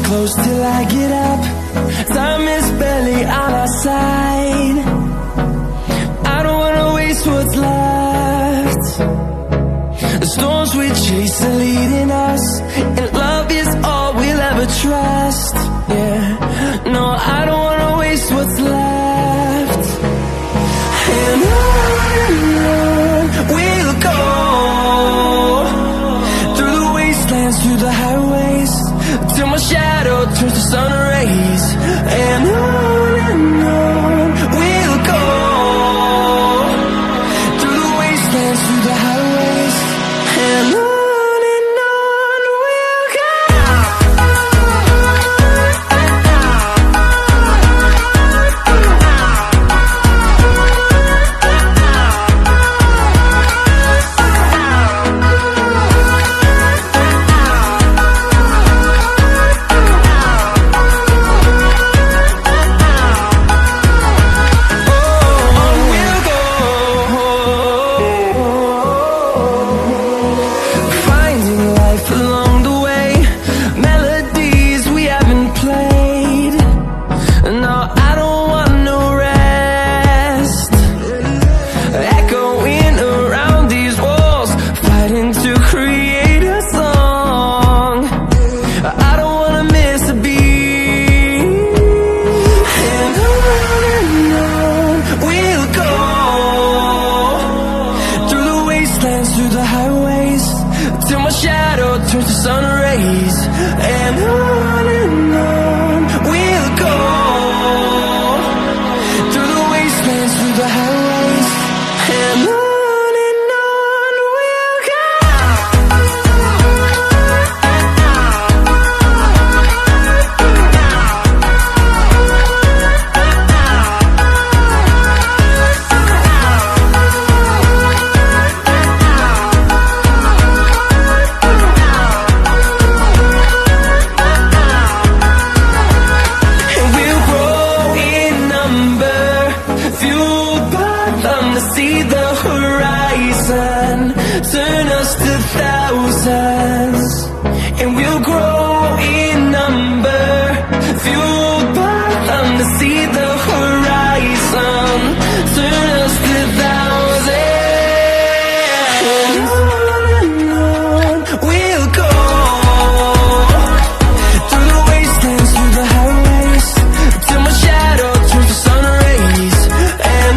Close till I get up. Time is barely on our side. I don't wanna waste what's left. The storms we chase are leading us, and love is all we'll ever trust. Yeah, no, I don't wanna waste what's left. And on we'll go, through the wastelands, through the highways, till my shadow turns to sun rays. And on we'll go, through the wastelands, through the highways, and on we'll go. Through the highways, till my shadow turns to sun rays. And on we'll go, through the wastelands, through the highways, and on we'll go. See the horizon, turn us to thousands, and we'll grow in number, fueled by them. To see the horizon, turn us to thousands, and on we'll go, through the wastelands, through the highways, till my shadow turns to sun rays. And